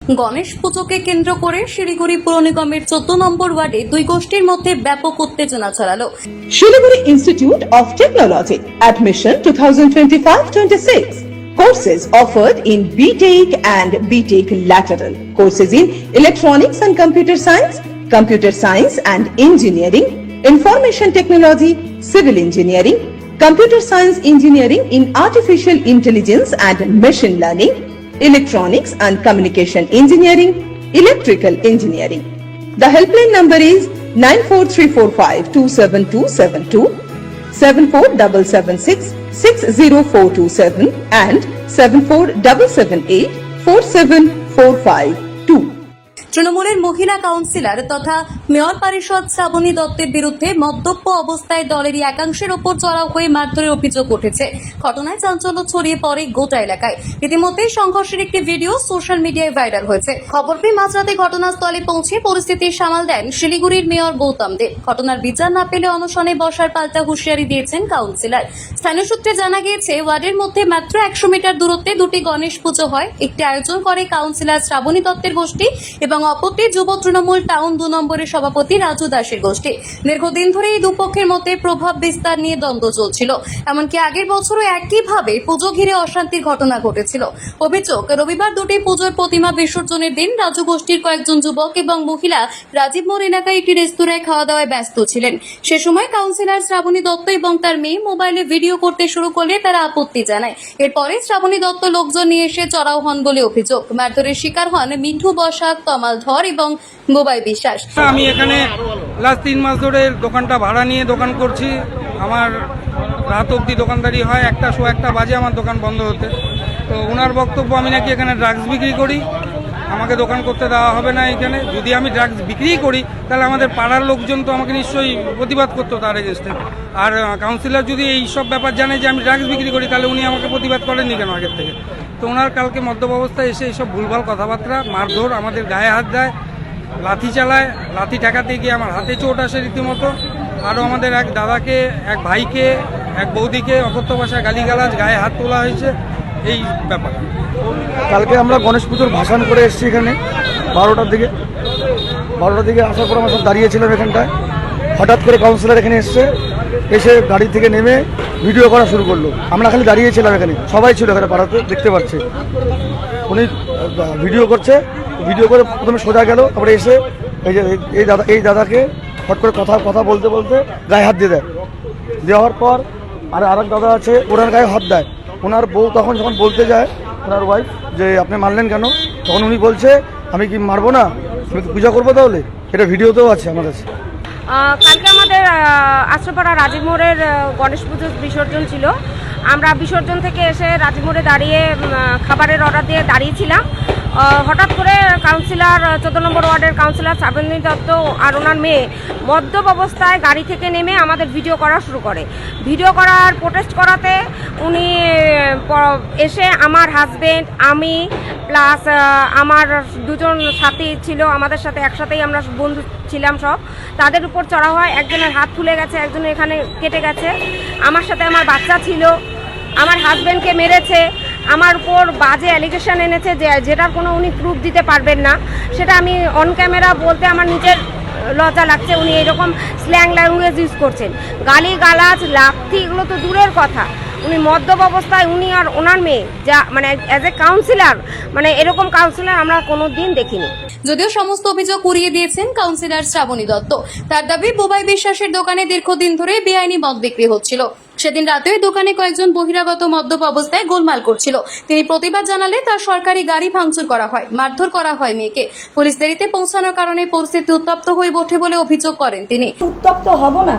গণেশ পুজোকে কেন্দ্র করে শিলিগুড়ি পুর নিগমের 14 নম্বর ওয়ার্ডে দুই গোষ্ঠীর মধ্যে ব্যাপক উত্তেজনা ছড়ালো। Shiliguri Institute of Technology. Admission 2025-26. Courses offered in BTech and BTech Lateral. Courses in Electronics and Computer Science and Engineering, Information Technology, Civil Engineering, Computer Science Engineering in Artificial Intelligence and Machine Learning, Electronics and Communication Engineering, Electrical Engineering. The helpline number is 94345-27272, 74776-60427 and 74778-47452. তৃণমূলের মহিলা councillor তথা mayor পরিষদ শ্রাবণী দত্তের বিরুদ্ধে মদ্যপ অবস্থায় দলেরই একাংশের ওপর চড়াও হয়ে মারধরের অভিযোগ উঠেছে। ঘটনায় চাঞ্চল্য ছড়িয়ে পড়ে গোটা এলাকায়। ইতিমধ্যে সংঘর্ষের একটি ভিডিও সোশ্যাল মিডিয়ায় ভাইরাল হয়েছে। খবর পেয়ে মাঝরাতে ঘটনাস্থলে পৌঁছে পরিস্থিতি সামাল দেন শিলিগুড়ির মেয়র গৌতম দেব। ঘটনার বিচার না পেলে অনশনে বসার পাল্টা হুঁশিয়ারি দিয়েছেন কাউন্সিলর। স্থানীয় সূত্রে জানা গিয়েছে, ওয়ার্ডের মধ্যে মাত্র 100 মিটার দূরত্বে দুটি গণেশ পুজো হয়। একটি আয়োজন করে কাউন্সিলর শ্রাবণী দত্তের গোষ্ঠী এবং অপরটি যুব তৃণমূল টাউন 2 নম্বরের সভাপতি রাজু দাসের গোষ্ঠী। দীর্ঘদিন ধরে এই দুপক্ষের মধ্যে প্রভাব বিস্তার নিয়ে দ্বন্দ্ব চলছিল। এমনকি আগের বছরও একইভাবে পুজো ঘিরে অশান্তির ঘটনা ঘটেছিল। অভিযোগ, রবিবার দুটি পুজোর প্রতিমা বিসর্জনের দিন রাজু গোষ্ঠীর কয়েকজন যুবক এবং মহিলা রাজীব মোড় এলাকায় একটি রেস্তোরাঁয় খাওয়া দাওয়ায় ব্যস্ত ছিলেন। সে সময় কাউন্সিলর শ্রাবণী দত্ত এবং তার মেয়ে মোবাইলে ভিডিও করতে শুরু করলে তারা আপত্তি জানায়। এরপরে শ্রাবণী দত্ত লোকজন নিয়ে এসে চড়াও হন বলে অভিযোগ। মারধরের শিকার হন মিঠু বসাক, তমাল ধর এবং বোবাই বিশ্বাস। আমি এখানে লাস্ট 3 মাস ধরে দোকানটা ভাড়া নিয়ে দোকান করছি। আমার রাত অবধি দোকানদারি হয়, 1টা বাজে আমার দোকান বন্ধ হতে। তো ওনার বক্তব্য আমি নাকি এখানে ড্রাগস বিক্রি করি, আমাকে দোকান করতে দেওয়া হবে না এখানে। যদি আমি ড্রাগস বিক্রি করি তাহলে আমাদের পাড়ার লোকজন তো আমাকে নিশ্চয়ই প্রতিবাদ করতো তার এগেনস্টে। আর কাউন্সিলর যদি এই সব ব্যাপার জানে যে আমি ড্রাগস বিক্রি করি, তাহলে উনি আমাকে প্রতিবাদ করেননি কেন আগের থেকে? তো ওনার কালকে মদ্যপ অবস্থায় এসে এইসব ভুলভাল কথাবার্তা, মারধর, আমাদের গায়ে হাত দেয়, লাঠি চালায়। লাঠি ঠেকাতে গিয়ে আমার হাতে চোট আসে রীতিমতো। আরও আমাদের এক দাদাকে, এক ভাইকে, এক বৌদিকে অকথ্য ভাষায় গালিগালাজ, গায়ে হাত তোলা হয়েছে। এই ব্যাপার। কালকে আমরা গণেশ পুজোর ভাসান করে এসেছি এখানে 12টার দিকে আসার পর আমরা সব দাঁড়িয়েছিলাম এখানটায়। হঠাৎ করে কাউন্সিলর এখানে এসে গাড়ি থেকে নেমে ভিডিও করা শুরু করলো। আমরা খালি দাঁড়িয়েছিলাম এখানে, সবাই ছিল এখানে পাড়াতে, দেখতে পাচ্ছি উনি ভিডিও করছে। ভিডিও করে প্রথমে সোজা গেল, তারপরে এসে এই দাদাকে হট করে কথা বলতে গায়ে হাত দিয়ে দেয়। দেওয়ার পর আরেক দাদা আছে, ওনার গায়ে হাত দেয়। ওনার বউ তখন যখন বলতে যায়, ওনার ওয়াইফ, যে আপনি মারলেন কেন, তখন উনি বলছে আমি কি মারবো না, আমি পূজা করবো। তাহলে এটা ভিডিওতেও আছে আমার কাছে। কালকে আমাদের আশ্রপাড়া রাজীব মোড়ের গণেশ পুজোর বিসর্জন ছিল। আমরা বিসর্জন থেকে এসে রাজীব মোড়ে দাঁড়িয়ে খাবারের অর্ডার দিয়ে দাঁড়িয়েছিলাম। হঠাৎ করে কাউন্সিলর 14 নম্বর ওয়ার্ডের কাউন্সিলর শ্রাবণী দত্ত আর ওনার মেয়ে মদ্যপ অবস্থায় গাড়ি থেকে নেমে আমাদের ভিডিও করা শুরু করে। ভিডিও করার প্রোটেস্ট করাতে উনি এসে আমার হাজবেন্ড, আমি প্লাস আমার 2জন সাথী ছিল, আমাদের সাথে একসাথেই আমরা বন্ধু ছিলাম সব, তাদের উপর চড়া হয়। একজনের হাত ফুলে গেছে, একজনের এখানে কেটে গেছে। আমার সাথে আমার বাচ্চা ছিল, আমার হাজব্যান্ডকে মেরেছে, আমার উপর বাজে অ্যালিগেশন এনেছে যেটার কোনো উনি প্রুফ দিতে পারবেন না। সেটা আমি অন ক্যামেরা বলতে আমার নিজের লজ্জা লাগছে। উনি এরকম স্ল্যাং ল্যাঙ্গুয়েজ ইউজ করছেন, গালি গালাজ, লাথি, এগুলো তো দূরের কথা। উনি মদ্যপ অবস্থায় উনি আর ওনার মেয়ে, যা মানে অ্যাজ এ কাউন্সিলর, মানে এরকম কাউন্সিলর আমরা কোনো দিন দেখিনি। যদিও সমস্ত অভিযোগ উড়িয়ে দিয়েছেন কাউন্সিলর শ্রাবণী দত্ত। তার দাবি, বোবাই বিশ্বাসের দোকানে দীর্ঘদিন ধরে বেআইনি মদ বিক্রি হচ্ছিল। সেদিন রাতেও দোকানে কয়েকজন বহিরাগত মদ্যপ অবস্থায় গোলমাল করছিল। তিনি প্রতিবাদ জানালে তার সরকারি গাড়ি ভাঙচুর করা হয়, মারধর করা হয় মেয়েকে। পুলিশ দেরিতে পৌঁছানোর কারণে পরিস্থিতি উত্তপ্ত হয়ে ওঠে বলে অভিযোগ করেন তিনি। উত্তপ্ত হব না,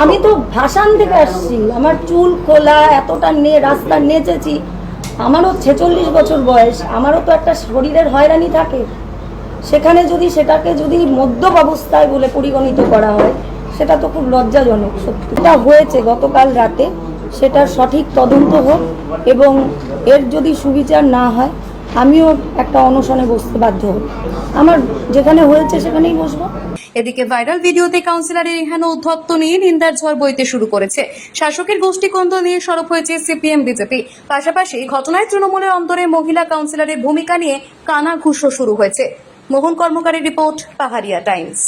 আমি তো ভাসান থেকে আসছি, আমার চুল খোলা, এতটা রাস্তা নেচেছি। আমারও 46 বছর বয়স, আমারও তো একটা শরীরের হয়রানি থাকে। সেখানে সেটাকে যদি মদ্যপ অবস্থায় বলে পরিগণিত করা হয়, সেটা তো খুব লজ্জাজনক। সত্যিটা হয়েছে গতকাল রাতে, সেটার সঠিক তদন্ত হোক এবং এর যদি সুবিচার না হয় আমিও একটা অনশনে বসতে বাধ্য হব। আমার যেখানে হয়েছে সেখানেই বসবো। এদিকে ভাইরাল ভিডিওতে কাউন্সিলরের এহেন উদ্ধত্ত নিয়ে নিন্দার ঝড় বইতে শুরু করেছে। শাসকের গোষ্ঠীকন্দ নিয়ে সরব হয়েছে সিপিএম বিজেপি। পাশাপাশি ঘটনায় তৃণমূলের অন্তরে মহিলা কাউন্সিলরের ভূমিকা নিয়ে কানাঘুষো শুরু হয়েছে। মোহন কর্মকারের রিপোর্ট, পাহাড়িয়া টাইমস।